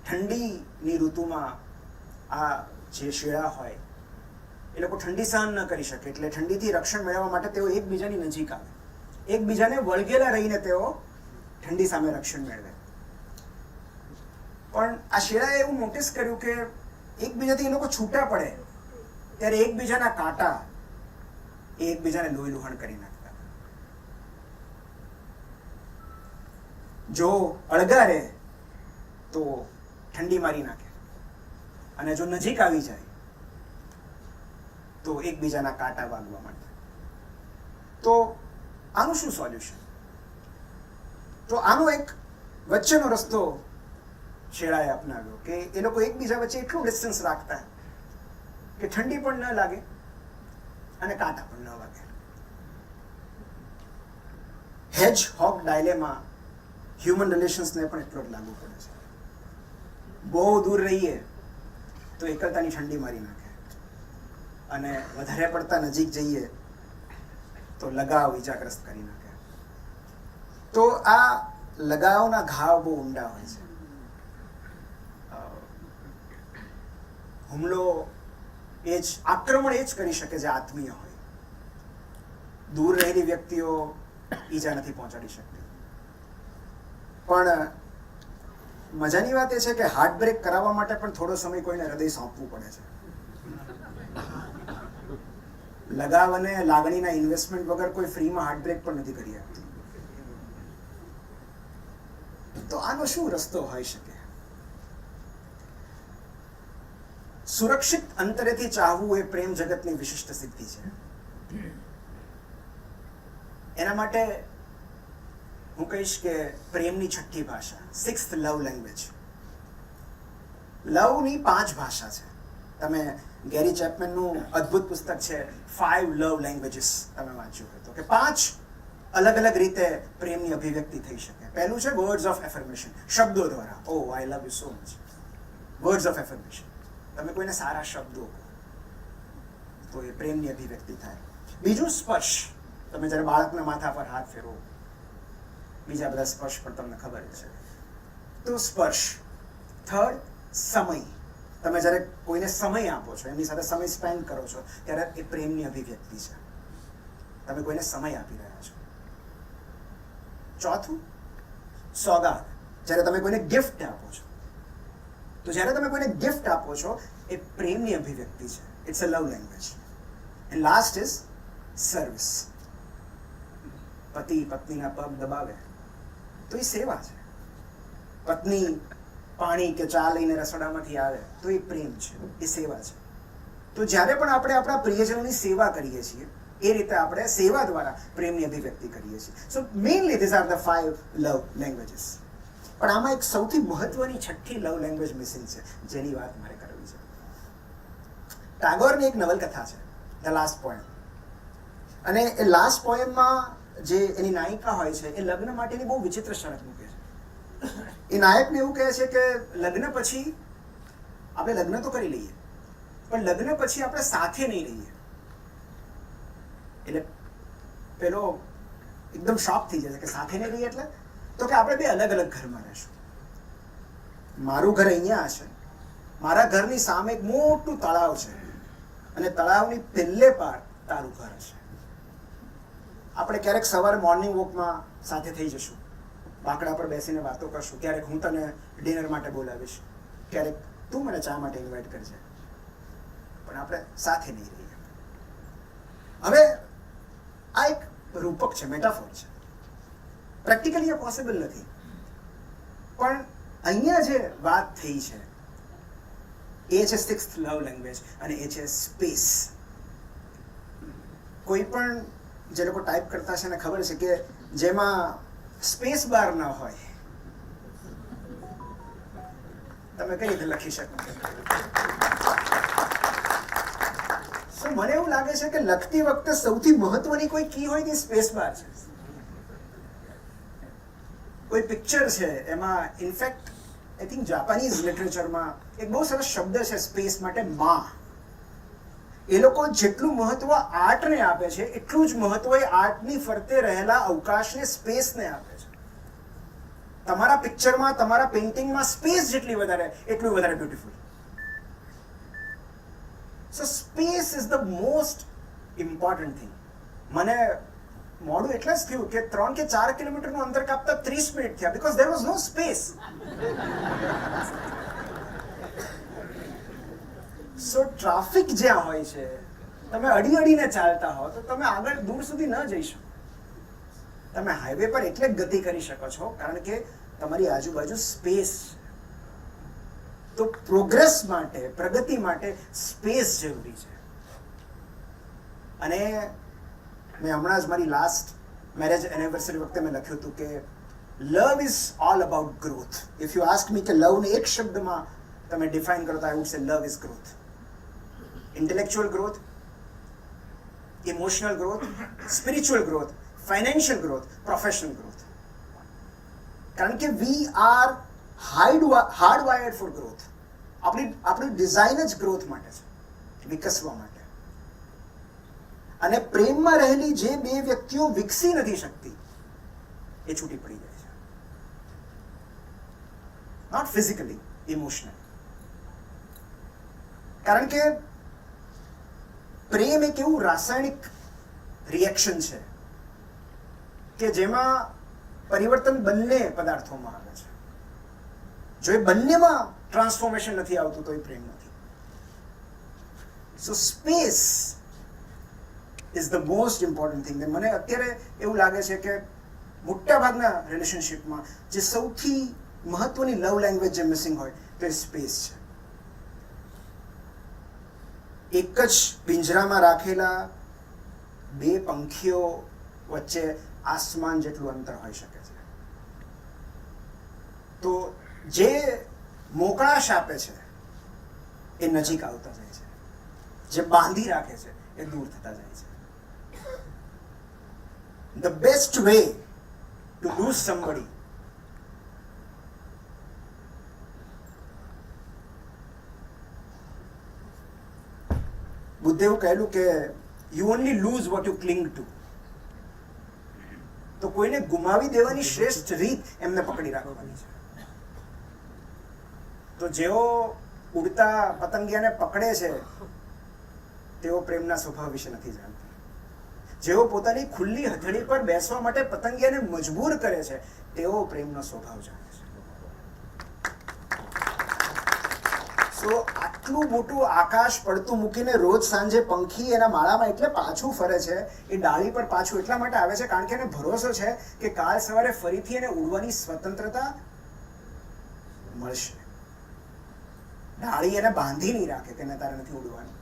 ઠંડીની ઋતુમાં આ જે શેળા હોય એ લોકો ઠંડી સહન ન કરી શકે, એટલે ઠંડીથી રક્ષણ મેળવવા માટે તેઓ એકબીજાની નજીક આવે, એકબીજાને વળગેલા રહીને તેઓ ઠંડી સામે રક્ષણ મેળવે. પણ આ શેળાએ એવું નોટિસ કર્યું કે એકબીજાથી એ લોકો છૂટા પડે ત્યારે એકબીજાના કાંટા એ એકબીજાને લોહી લુહાણ કરી નાખતા. જો અળગા રહે તો ઠંડી મારી નાખે, અને જો નજીક આવી જાય તો એકબીજાના કાંટા વાગવા માંડે. તો આનું શું સોલ્યુશન? તો આનો એક વચ્ચેનો રસ્તો શેળાએ અપનાવ્યો કે એ લોકો એકબીજા વચ્ચે એટલું ડિસ્ટન્સ રાખતા કે ઠંડી પણ ન લાગે અને કાંટા પણ ન વાગે. હેજ હોગ ડાયલેમાં હ્યુમન રિલેશન્સને પણ એટલો જ લાગુ પડે છે. બહુ દૂર રહીએ તો એકલતાની ઠંડી મારી નાખે, અને વધારે પડતા નજીક જઈએ તો લગાવ ઈજાગ્રસ્ત કરી નાખે. તો આ લગાવના ઘાવ બહુ ઊંડા હોય છે. હુમલો એ જ, આક્રમણ એ જ કરી શકે જે આત્મીય હોય. દૂર રહેલી વ્યક્તિઓ ઈજા નથી પહોંચાડી શકતી. પણ મજાની વાત એ છે કે હાર્ટ બ્રેક કરાવવા માટે પણ થોડો સમય કોઈને હૃદય સોંપવું પડે છે. લગાવ અને લાગણીના ઇન્વેસ્ટમેન્ટ વગર કોઈ ફ્રીમાં હાર્ટ બ્રેક પણ નથી કરી આપતું. તો આનો શું રસ્તો હોઈ શકે? સુરક્ષિત અંતરેથી ચાહવું એ પ્રેમ જગતની વિશિષ્ટ સિદ્ધિ છે. એના માટે હું કહીશ કે પ્રેમની છઠ્ઠી ભાષા, સિક્સ્થ લવ લેંગ્વેજ. લવની 5 ભાષા છે. તમે ગેરી ચેપમેનનું અદ્ભુત પુસ્તક છે 5 લવ લેંગ્વેજીસ તમે વાંચ્યું હોય તો, કે 5 અલગ અલગ રીતે પ્રેમની અભિવ્યક્તિ થઈ શકે. પહેલું છે વર્ડ્સ ઓફ એફર્મેશન, શબ્દો દ્વારા. Oh I love you so much, words of affirmation. તમે કોઈને સારા શબ્દો કહો તો એ પ્રેમની અભિવ્યક્તિ થાય. બીજું સ્પર્શ, તમે જ્યારે બાળકના માથા પર હાથ ફેરવો, બીજા બધા સ્પર્શ પણ તમને ખબર છે, તો સ્પર્શ. થર્ડ, સમય. તમે જ્યારે કોઈને સમય આપો છો, એમની સાથે સમય સ્પેન્ડ કરો છો, ત્યારે એ પ્રેમની અભિવ્યક્તિ છે. તમે કોઈને સમય આપી રહ્યા છો. ચોથું, સોગાદ. જ્યારે તમે કોઈને ગિફ્ટ આપો છો, તો જ્યારે તમે કોઈને ગિફ્ટ આપો છો એ પ્રેમની અભિવ્યક્તિ છે. It's a love language. And last is service. પતિ પત્નીના પગ દબાવે તો એ સેવા છે. પત્ની પાણી કે ચા લઈને રસોડામાંથી આવે તો એ પ્રેમ છે, એ સેવા છે. તો જ્યારે પણ આપણે આપણા પ્રિયજનોની સેવા કરીએ છીએ એ રીતે આપણે સેવા દ્વારા પ્રેમની અભિવ્યક્તિ કરીએ છીએ. So mainly these are the 5 love languages. પણ આમાં એક સૌથી મહત્વની છઠ્ઠી લવ લેંગ્વેજ મિસિંગ છે, જેની વાત મારે કરવી છે. ટાગોરની એક નવલકથા છે ધ લાસ્ટ પોએમ, અને એ લાસ્ટ પોએમમાં જે એની નાયિકા હોય છે એ લગ્ન માટેની બહુ વિચિત્ર શરત મૂકે છે. એ નાયકને એવું કહે છે કે લગ્ન પછી આપણે લગ્ન તો કરી લઈએ, પણ લગ્ન પછી આપણે સાથે નહીં રહીએ. એટલે પેલો એકદમ શોક થઈ જાય કે સાથે નહીં રહીએ એટલે? તો કે આપણે બે અલગ અલગ ઘરમાં રહેશું. મારું ઘર અહીંયા છે, મારા ઘરની સામે એક મોટું તળાવ છે, અને તળાવની પેલે પાર તારું ઘર છે. આપણે ક્યારેક સવારે મોર્નિંગ વોકમાં સાથે થઈ જશું, બાકડા પર બેસીને વાતો કરશું. ક્યારેક હું તને ડિનર માટે બોલાવીશ, ક્યારેક તું મને ચા માટે ઇન્વાઇટ કરજે, પણ આપણે સાથે નહીં રહીએ. હવે આ એક રૂપક છે, મેટાફોર છે. પ્રેક્ટિકલી એ પોસિબલ નથી, પણ અહીંયા જે વાત થઈ છે એ છે સિક્સ્થ લવ લેંગ્વેજ, અને એ છે સ્પેસ. કોઈ પણ જે લોકો ટાઈપ કરતા છે એને ખબર છે કે જેમાં સ્પેસ બાર ન હોય તમે કઈ રીતે લખી શકો? સો મને એવું લાગે છે કે લખતી વખતે સૌથી મહત્વની કોઈ કી હોય તે સ્પેસ બાર છે. કોઈ પિક્ચર છે એમાં ઇનફેક્ટ આઈ થિંક જાપાનીઝ લિટરેચરમાં એક બહુ સરસ શબ્દ છે સ્પેસ માટે, માં. એ લોકો જેટલું મહત્વ આર્ટને આપે છે એટલું જ મહત્વ એ આર્ટની ફરતે રહેલા અવકાશને, સ્પેસને આપે છે. તમારા પિક્ચરમાં, તમારા પેઇન્ટિંગમાં સ્પેસ જેટલી વધારે એટલું વધારે beautiful. So space is the most important thing. મને મોડું એટલે જ થયું કે 3 કે 4 કિલોમીટરનું અંતર કાપતા 30 મિનિટ થયા, because there was no space. So traffic જ્યાં હોય છે, તમે અડીને ચાલતા હો તો તમે આગળ દૂર સુધી ન જઈ શકો. તમે હાઈવે પર એટલે જ ગતિ કરી શકો છો કારણ કે તમારી આજુબાજુ સ્પેસ છે. તો પ્રોગ્રેસ માટે, પ્રગતિ માટે સ્પેસ જરૂરી છે. અને મેં હમણાં જ મારી લાસ્ટ મેરેજ એનિવર્સરી વખતે મેં લખ્યું હતું કે love is all about growth. If you ask me કે લવને એક શબ્દમાં તમે ડિફાઇન કરો તો I would say love is growth. Intellectual growth, emotional growth, spiritual growth, financial growth, professional growth. કારણ કે વી આર હાર્ડવાયર્ડ ફોર ગ્રોથ. આપણી ડિઝાઇન જ ગ્રોથ માટે છે, વિકસવા માટે. અને પ્રેમમાં રહેલી જે બે વ્યક્તિઓ વિકસી નથી શકતી એ છૂટી પડી જાય છે. Not physically, emotionally. કારણ કે પ્રેમ એક એવું રાસાયણિક રિએક્શન છે કે જેમાં પરિવર્તન બંને પદાર્થોમાં આવે છે. જો એ બંનેમાં ટ્રાન્સફોર્મેશન નથી આવતું તો એ પ્રેમ નથી. So space is the most important thing. મને અત્યારે એવું લાગે છે કે મોટા ભાગના રિલેશનશિપમાં જે સૌથી મહત્વની લવ લેંગ્વેજ જે મિસિંગ હોય તો એ સ્પેસ છે. એક જ પિંજરામાં રાખેલા બે પંખીઓ વચ્ચે આસમાન જેટલું અંતર હોઈ શકે છે. તો જે મોકળાશ આપે છે એ નજીક આવતા જાય છે, જે બાંધી રાખે છે એ દૂર થતા જાય છે. The best way to lose somebody બુદ્ધે એવું કહેલું કે you only lose what you cling to. તો કોઈને ગુમાવી દેવાની શ્રેષ્ઠ રીત એમને પકડી રાખવાની છે. તો જેઓ ઉડતા પતંગિયાને પકડે છે તેઓ પ્રેમના સ્વભાવ વિશે નથી જાણતા. જેઓ પોતાની ખુલ્લી હથેળી પર બેસવા માટે પતંગિયાને મજબૂર કરે છે તેઓ પ્રેમનો સ્વભાવ જાણે છે. સો આટલું મોટું આકાશ પડતું મૂકીને રોજ સાંજે પંખી એના માળામાં એટલે પાછું ફરે છે, એ ડાળી પર પાછું એટલા માટે આવે છે કારણ કે એને ભરોસો છે કે કાલ સવારે ફરીથી એને ઉડવાની સ્વતંત્રતા મળશે. ડાળી એને બાંધી નહીં રાખે કે તારે નથી ઉડવાનું.